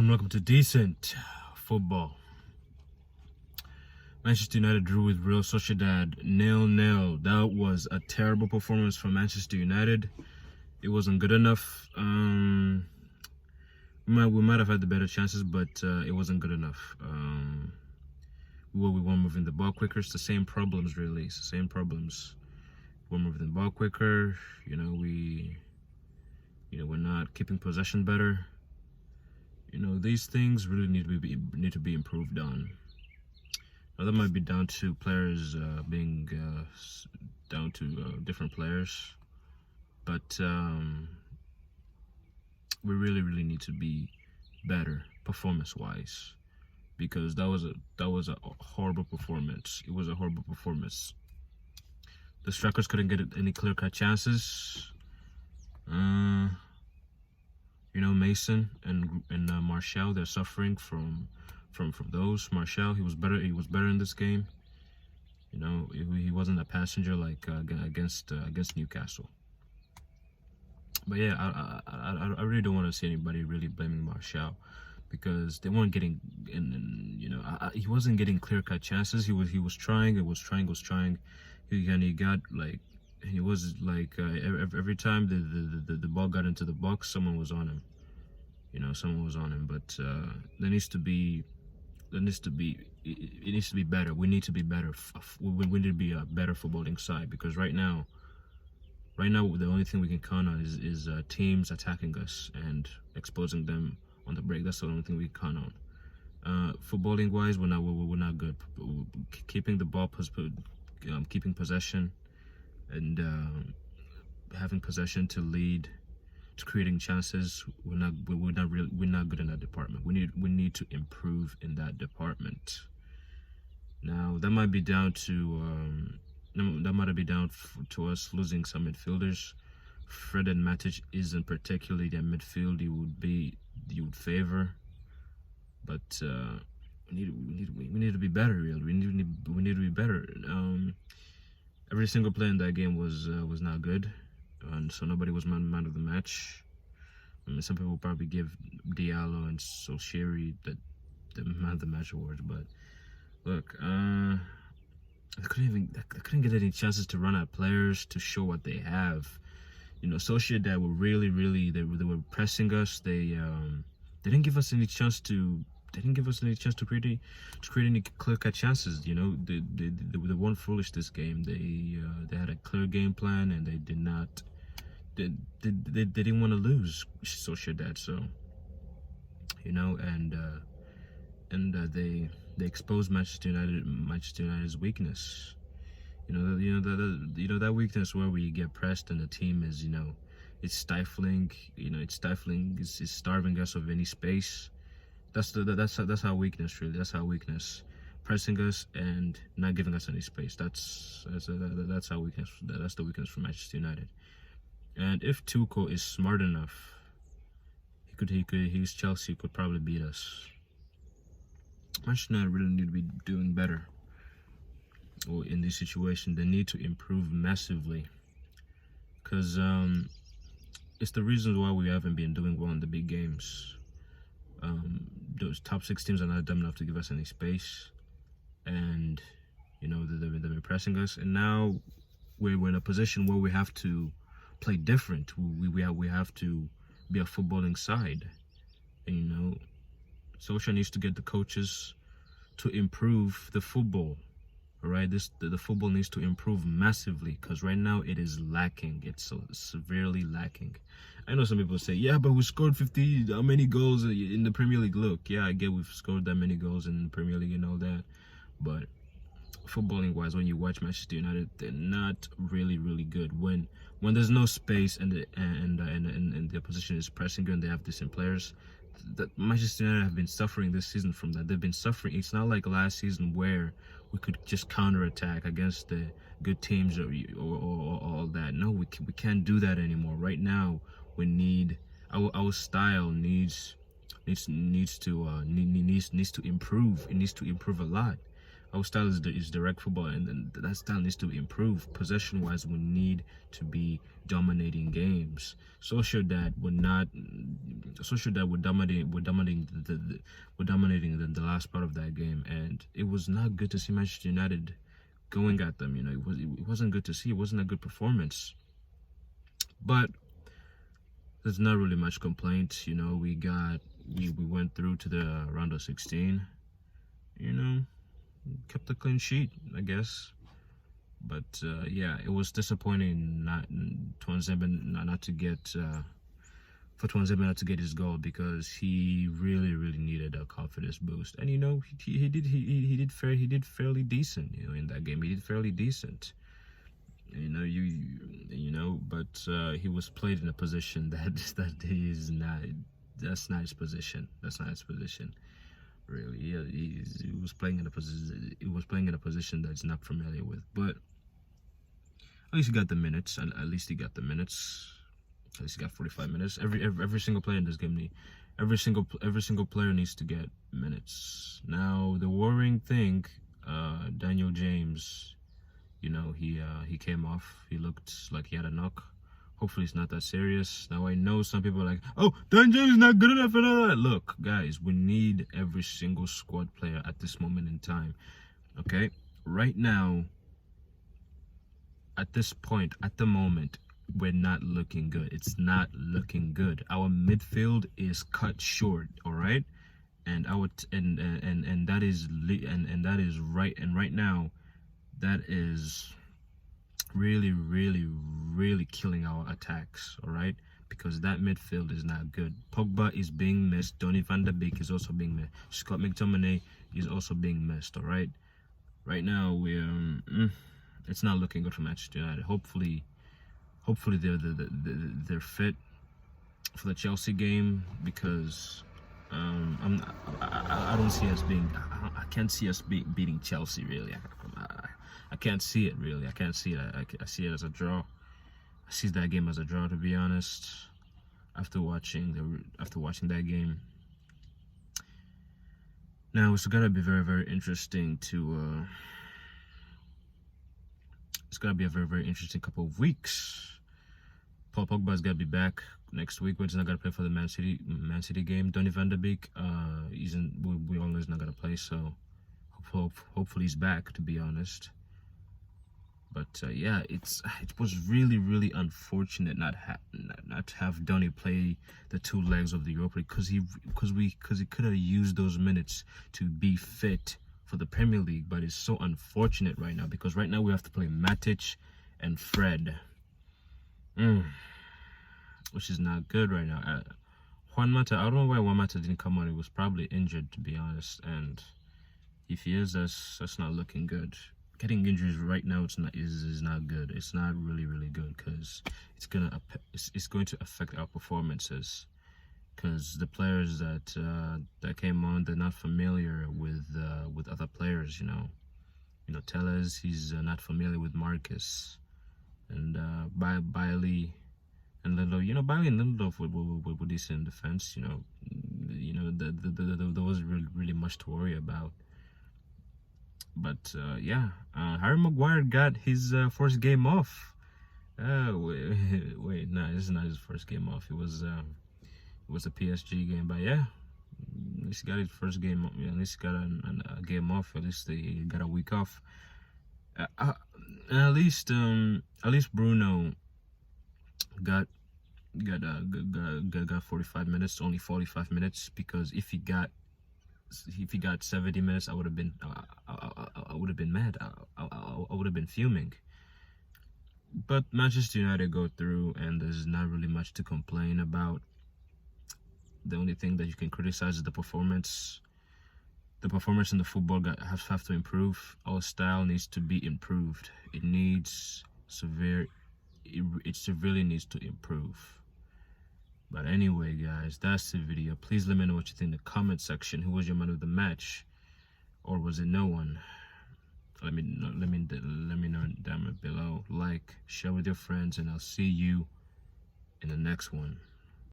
and welcome to Decent Football. Manchester United drew with Real Sociedad 0-0. That was a terrible performance from Manchester United. It wasn't good enough. We might have had the better chances, but it wasn't good enough. We weren't moving the ball quicker. It's the same problems, really. It's the same problems. We're moving the ball quicker. We're not keeping possession better. These things really need to be improved on. Now, that might be down to players being down to different players, but we really need to be better performance-wise, because that was a horrible performance. It was a horrible performance. The strikers couldn't get any clear-cut chances. Mason and Martial, they're suffering from those. Martial, he was better in this game. He wasn't a passenger like against Newcastle. But yeah, I really don't want to see anybody really blaming Martial, because they weren't getting he wasn't getting clear-cut chances. He was trying. He was like every time the ball got into the box, someone was on him. Someone was on him. But it needs to be better. We need to be better. We need to be a better footballing side, because right now the only thing we can count on is teams attacking us and exposing them on the break. That's the only thing we can count on. Footballing wise, we're not good. Keeping the ball, keeping possession, and having possession to lead to creating chances, we're not good in that department. We need to improve in that department. Now that might be down to to us losing some midfielders. Fred and Matic isn't particularly the midfield you would favor, but we need to be better. Really, we need to be better. Every single player in that game was not good, and so nobody was man of the match. Some people probably give Diallo and Sociedad the man of the match awards, but look, they couldn't get any chances to run at players to show what they have. Sociedad were really they were pressing us. They didn't give us any chance to. They didn't give us any chance to create any clear-cut chances. They weren't foolish this game. They had a clear game plan, and they did not. They didn't want to lose Sociedad. So they exposed Manchester United's weakness. That weakness where we get pressed and the team is it's stifling. It's stifling. It's starving us of any space. That's our weakness, really. That's our weakness, pressing us and not giving us any space. That's our weakness. That's the weakness for Manchester United. And if Tuchel is smart enough, Chelsea could probably beat us. Manchester United really need to be doing better. Or in this situation, they need to improve massively, because it's the reasons why we haven't been doing well in the big games. Those top 6 teams are not dumb enough to give us any space, and they've been pressing us, and now we're in a position where we have to play different. We have to be a footballing side, and Solskjaer needs to get the coaches to improve the football. All right, the football needs to improve massively, because right now it is lacking. It's severely lacking. I know some people say, yeah, but we scored how many goals in the Premier League? Look, yeah, I get we've scored that many goals in the Premier League and all that, but footballing wise, when you watch Manchester United, they're not really good. When there's no space and the opposition is pressing you and they have decent players, that Manchester United have been suffering this season from that. They've been suffering. It's not like last season where we could just counterattack against the good teams or all that. No, we can't do that anymore. Right now, we need our style needs to improve. It needs to improve a lot. Our style is direct football, and that style needs to improve. Possession-wise, we need to be dominating games. Sociedad would not. Sociedad would dominate. Were dominating the last part of that game, and it was not good to see Manchester United going at them. You know, it wasn't good to see. It wasn't a good performance. But there's not really much complaint. You know, we went through to the round of 16. You know, kept a clean sheet, I guess. But yeah, it was disappointing not to get for Tuanzebe not to get his goal, because he really needed a confidence boost. And you know, he did fairly decent. You know, in that game, he did fairly decent. You know, but he was played in a position that he is not. That's not his position. That's not his position. Really, yeah, he was playing in a position. He was playing in a position that he's not familiar with. But at least he got the minutes. At least he got the minutes. At least he got 45 minutes. Every single player in this game every single player needs to get minutes. Now the worrying thing, Daniel James, you know, he came off. He looked like he had a knock. Hopefully it's not that serious. Now I know some people are like, oh, Dan James is not good enough for that. Look, guys, we need every single squad player at this moment in time. Okay? Right now, at this point, at the moment, we're not looking good. It's not looking good. Our midfield is cut short, all right? And that is right, and right now that is really killing our attacks, all right? Because that midfield is not good. Pogba is being missed. Donny van de Beek is also being missed. Scott McTominay is also being missed, all right? Right now, it's not looking good for Manchester United. Hopefully they're fit for the Chelsea game, because I don't see us being. I can't see us beating Chelsea, really. I can't see it, really. I can't see it. I see it as a draw. I see that game as a draw, to be honest. After watching that game, now it's gotta be very interesting to. It's gotta be a very interesting couple of weeks. Paul Pogba's gotta be back next week, but he's not gonna play for the Man City game. Donny van de Beek, we all know he's not gonna play, so hopefully he's back, to be honest. But yeah, it was really unfortunate not to have Donny play the 2 legs of the Europa League, because he could have used those minutes to be fit for the Premier League. But it's so unfortunate right now, because right now we have to play Matic and Fred, which is not good right now. Juan Mata, I don't know why Juan Mata didn't come on. He was probably injured, to be honest, and if he is, that's not looking good. Getting injuries right now, is not good. It's not really good, because it's going to affect our performances. Because the players that came on, they're not familiar with other players. You know, Tellez, he's not familiar with Marcus, and Bailey and Lindelof. You know, Bailey and Lindelof were decent in defense. You know, there wasn't really much to worry about. But yeah, Harry Maguire got his first game off. Wait, no, this is not his first game off. It was a PSG game, but yeah, at least he got his first game. At least he got a game off. At least he got a week off. At least Bruno got 45 minutes, only 45 minutes, because if he got 70 minutes, I would have been mad. I would have been fuming. But Manchester United go through, and there's not really much to complain about. The only thing that you can criticize is the performance. The performance in the football have to improve. Our style needs to be improved. It severely needs to improve. But anyway, guys, that's the video. Please let me know what you think in the comment section. Who was your man of the match, or was it no one? Let me know down below. Like, share with your friends, and I'll see you in the next one.